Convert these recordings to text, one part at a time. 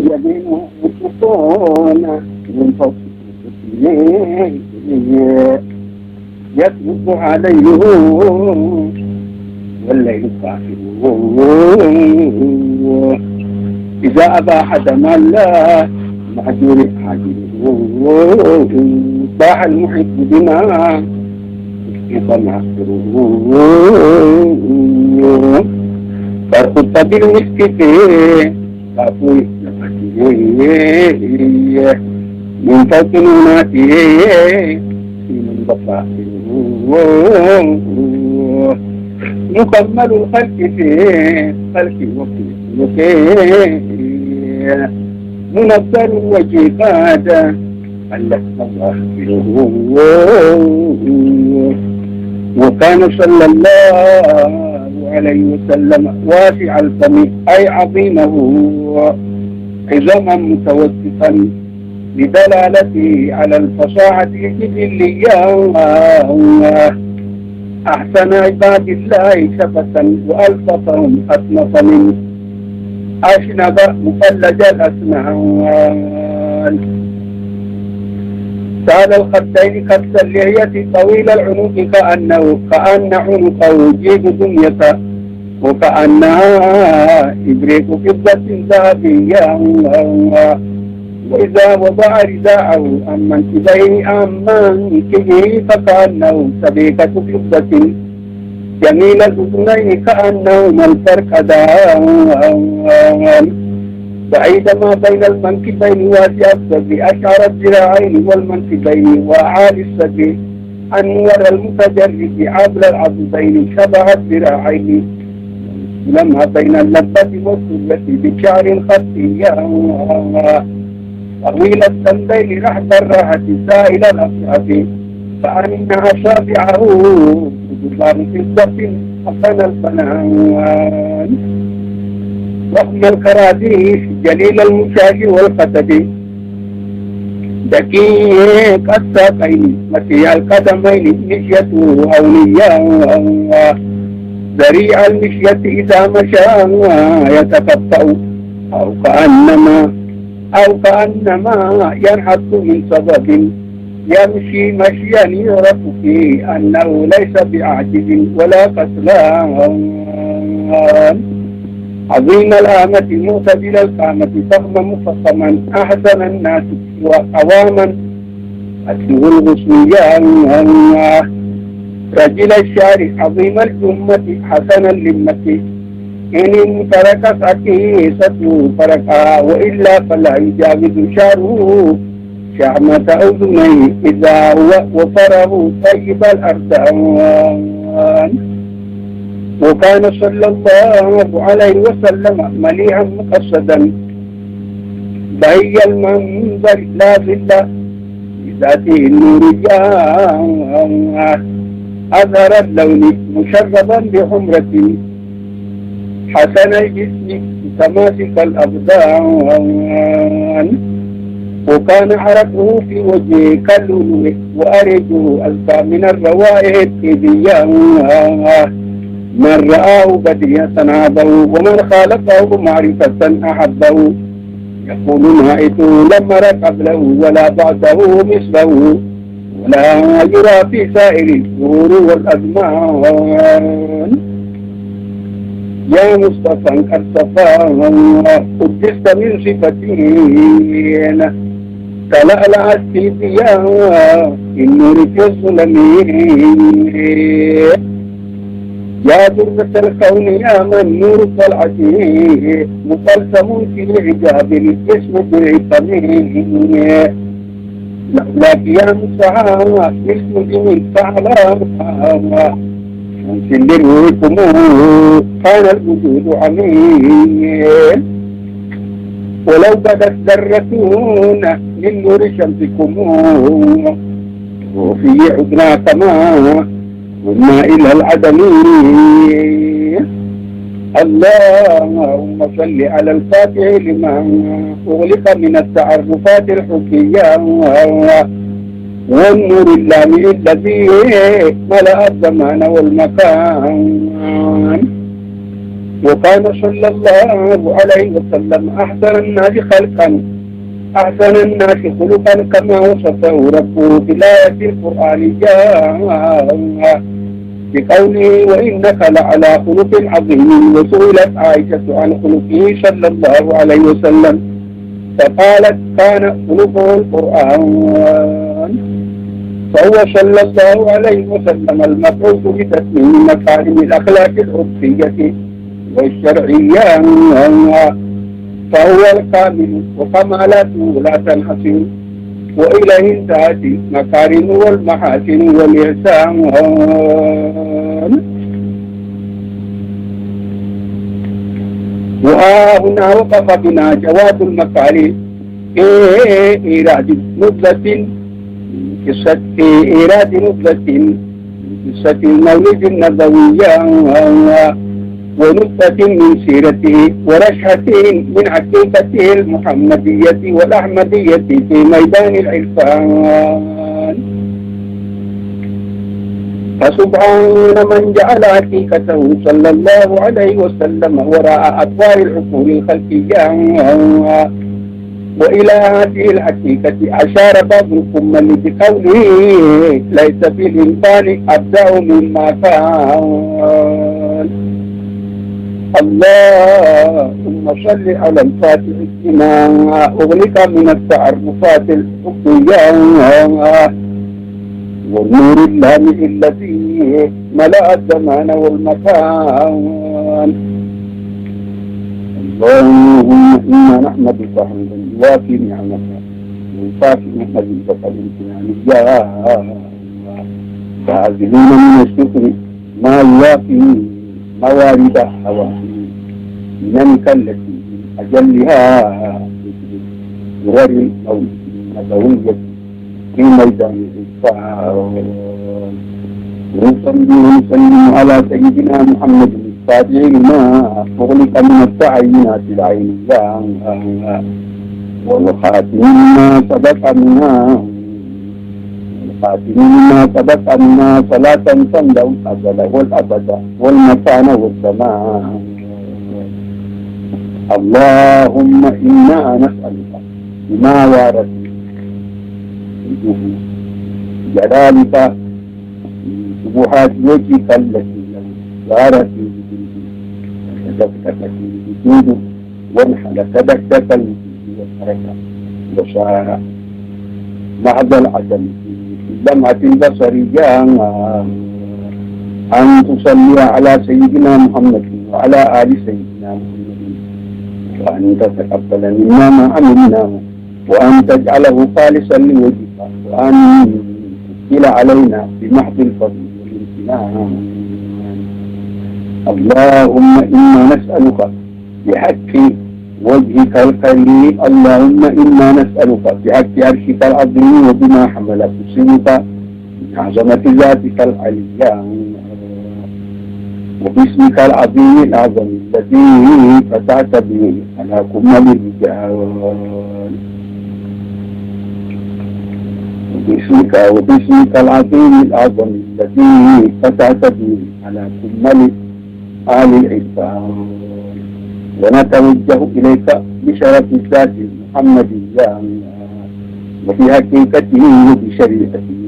يمينه مشرقون من فوق يسبق عليه والليل كافر إذا أباح دم الله معجور عاجله باح المحب بما فمعصره فارقد بالمسك فيه فأفوي نفسه من فوق نوناته في من بصائره مكمل الخلق فيه خلق وكيه منظر الوجه قاده الله وكان صلى الله عليه وسلم واسع الفم أي عظيمه عظاما متوسطا بدلالته على الفصاحة الجبلية أحسن عباد الله شفة وألطفهم أطنف من أشنب مفلج الأسنان سال الخدين كبس اللحية طويل العنق كأن عنقه جيد دنيا وكأنها إبريق فضة ذهبية وإذا وضع رداءه عن منكبيه عن منكبه فكأنه سبيكة فضة جميل الأذنين كأنهما الفرقدان بعيد ما بين المنكبين واسع الصدر أشعر الذراعين والمنكبين وأعالي الصدر أنور المتجرد عبر العضدين شبه الذراعين لما بين اللبة والسلة بشعر خطي طويل السندين رحب الراحة سائل الأصعب فأن أصابعه بضبان فضة حسن الفنان ضخم الكراديس جليل المشاج والقتب دقيق الساقين مسيح القدمين مشيته أولياء ذريع المشية إذا مشى يتقطع أو كأنما ينحط من سبب يمشي مشيا يعرف فيه أنه ليس بعاجز ولا كسلان عظيم الآمة معتدل القامة فخما مفخما أحسن الناس وقواما أسمه الغصنيان رجل الشعر عظيم الجمة حسن اللمة إن ترك سكيسته فركها وإلا فلا يجاوز شعره شعمة أذنيه إذا هو وفره طيب الأردان وكان صلى الله عليه وسلم مليئا مقصدا بهي المنظر لا ظل بذاته النورية أظهر اللون مشربا بحمرة حسن الجسم متماسك الأبدان وكان عرقه في وجهه كاللؤلؤ وأرجه أزكى من الروائح الطيبية من رآه بديهة عابه ومن خالفه معرفة أحبه يقول نهايته لم أر قبله ولا بعده مثله ولا يرى في سائر الشهور والأزمان يا مصطفى قد صفاهم قدست من صفتين تلألأت في ضياء النور في الظلمين يا درة الكون يا من نور طلعته مطلسم في العجاب الجسم بالعتمين لولاك يا مسعى اسم جميل فعلا شمس للوكم كان الوجود عميل ولو بدت ذرتون من نور شمسكم وفي عدنا كما وما إلى العدم اللهم صل على الفاتح لما أغلق من التعرفات الحكية والنور اللامع الذي ملأ الزمان والمكان وكان صلى الله عليه وسلم أحسن الناس خلقا أحسن الناس خلقا كما وصفه ربه في الآية القرآنية بقوله وإنك لعلى خلق عظيم. وسئلت عائشة عن خلقه صلى الله عليه وسلم فقالت كان خلقه القرآن. فهو صلى الله عليه وسلم المبعوث بتتميم مكارم الأخلاق العرفية والشرعية، فهو الكامل وكمالاته لا تنحصر، وإليه انتهت المكارم والمحاسن والإحسان. وهنا وقف بنا جواد المكارم إيراد نبذة قصة قصة المولد النبوية ونقطة من سيرته ورشحة من عقيدته المحمدية والأحمدية في ميدان العرفان. فسبحان من جعل حقيقته صلى الله عليه وسلم وراء أطوار العقول الخلقية. وإلى هذه الحقيقة أشار بعض الكمل بقوله ليس في الإنسان أبدع مما كان. اللهم صل على الفاتح لما أغلق من التعرفات الحقيقية والنور اللامع الذي ملأ الزمان والمكان. اللهم إنا نحمدك حمدا يوافي نعمتك ويكافئ مزيدك بالامتنان فاعزلون من الشكر ما يوافي موارد حوافي منك التي أجلها غير الموت النبوية في ميدان الإنفاق. ونصلي ونسلم على سيدنا محمد الفاتح لما أغلق من التعيينات العينية والخاتم ما سبق منها صلاة تملأ الأزل والأبد والمكان والزمان. اللهم إنا نسألك بما وارد جلالك سبحات وجهك التي وارد دكتك الوجود وانحلك دكتك الوجود والحركة وصار بعد العدم في لمعة البصرية أن تصلي على سيدنا محمد وعلى آل سيدنا محمد وأن تتقبل منا ما عملناه وأن تجعله خالصا لوجهك وأن تسهل علينا بمحض الفضل والامتنان. اللهم إنا نسألك بحق وجهك الكريم اللهم إنا نسألك بحق عرشك العظيم وبما حملت سنك من عظمة ذاتك العليا وباسمك العظيم الأعظم الذي فتحت به على كمل الرجال وباسمك العظيم الأعظم الذي فتحت به على كمل آل العرفان. ونتوجه إليك بشرف الذات المحمدية وبحقيقته وبشريعته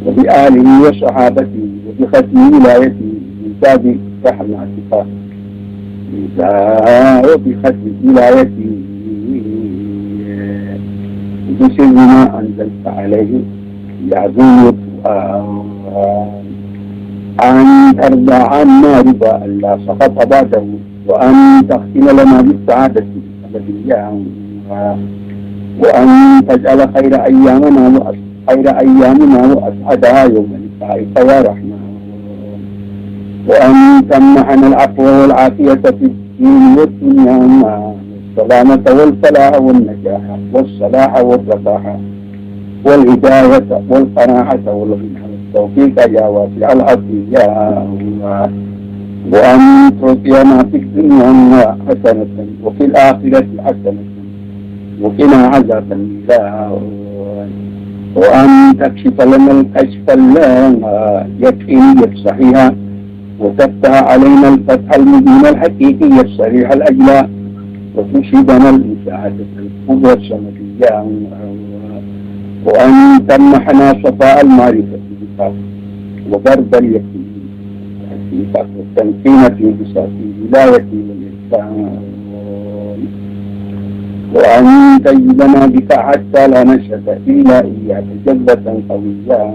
وبآله وصحابته وبختم ولايته من باب رحمتك وبختم ولايته بسر ما أنزلت عليه يعظم القرآن أن ترضى عنا رضا لا سقط بعده وأن تختم لنا بالسعادة الأبدية وأن تجعل خير أيامنا وأسعدها يوم لقائك يا رحمن وأن تمنحنا العفو والعافية في الدين والدنيا والسلامة والفلاح والنجاح والصلاح والرفاح والهداية والقناعة والغنى والتوفيق يا واسع العطية وأن تعطينا في الدنيا حسنة وفي الآخرة حسنة وقنا عذاب النار وأن تكشف لنا الكشف اليقيني الصحيح وتفتح علينا الفتح المبين الحقيقي الصريح الأجلاء، وتشهدنا المشاهدة الكبرى السمدية، وأن تمنحنا صفاء المعرفة بك وبرد اليقين والتمكين في بساط الولاية والإحسان، وأن تجدنا بك حتى لا نشهد إلا إياك جذبة قوية،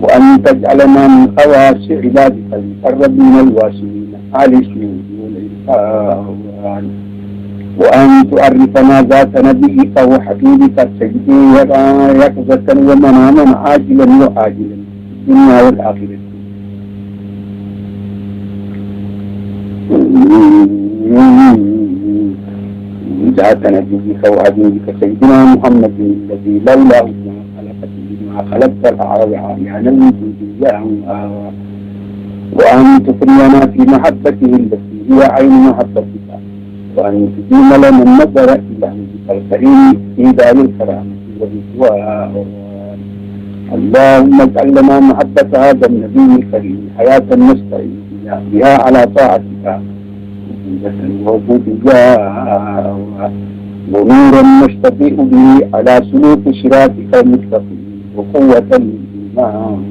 وأن تجعلنا من خواص عبادك المقربين الواسعين على السجود والإلحاد، وأن تعرفنا ذات نبيك وحبيبك سيدي يقظة ومناما عاجلا وآجلا في الدنيا والآخرة. ذات نبيك وحبيبك سيدنا محمد الذي لولاه ما خلقت الأعراض عن الوجودية، وأن تكرمنا في محبته التي هي عين محبتك، وأن تديم لنا النظر إلى وجهك الكريم في دار الكرامة والرضوان. اللهم اجعل لنا محبة هذا النبي الكريم حياة نستعين بها على طاعتك، وعبودية ونورا نستضيء به على سلوك صراطك المستقيم وقوة الإيمان.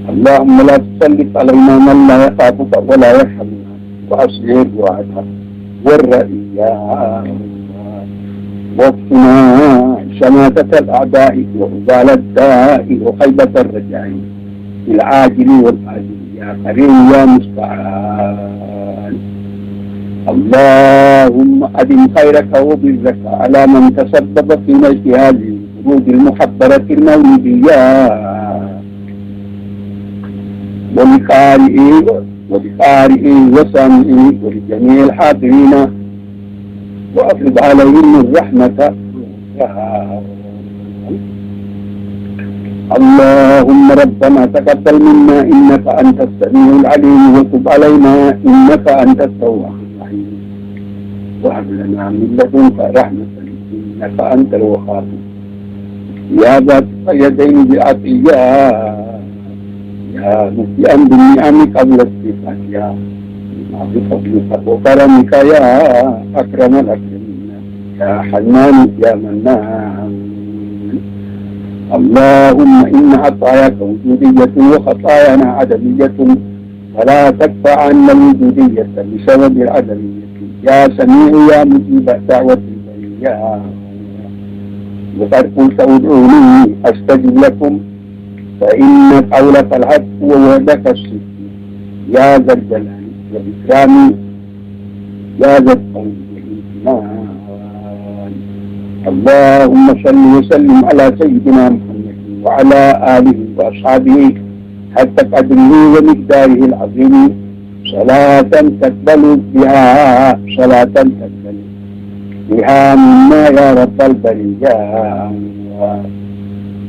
اللهم لا تسلط علينا من لا يخافك ولا يرحمنا، وأصلح دعاءنا والرئيا، واكفنا شماتة الأعداء وإزال الداء وخيبة الرجاء في العاجل والآجل يا كريم يا مستعان. اللهم أدم خيرك وبرك على من تسبب في نجد هذه الفروج المحبرة المولدية، ولقارئه وسامعه ولجميع الحاضرين، وأفرض عليهم الرحمة. اللهم ربنا تقبل منا إنك أنت السميع العليم، وتب علينا إنك أنت التواب الرحيم، وهب لنا من لدنك رحمة إنك أنت الوهاب. يا ذات اليدين بالعطية، يا مبدئا بالنعم قبل استيفائها، بفضلك وكرمك يا أكرم الأكرمين، يا حنان يا منان. اللهم إن عطاياك وجودية وخطايانا عدمية، فلا تدفع عنا الوجودية بسبب العدمية. يا سميع يا مجيب دعوة البرية، وقد قلت ادعوني أستجب لكم، فإن قولك الحق ووعدك الصدق يا ذا الجلال والإكرام يا ذا الطول والإمتنان. اللهم صل وسلم على سيدنا محمد وعلى آله وأصحابه حتى قدره ومقداره العظيم، صلاة تقبل بها منا يا رب البرية.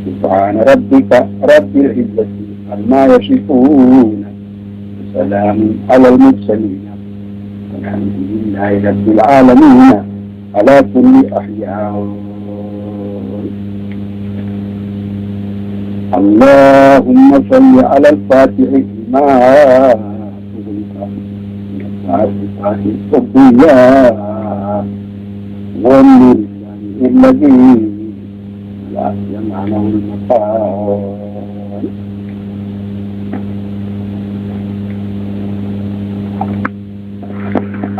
سبحان ربك رب العزة عما يصفون، وسلام على المرسلين، والحمد لله رب العالمين على كل أحيان. اللهم صل على الفاتح لما أغلق الصبية والنور الذي لا جمع له المقام.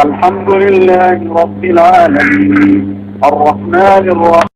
الحمد لله رب العالمين الرحمن الرحيم.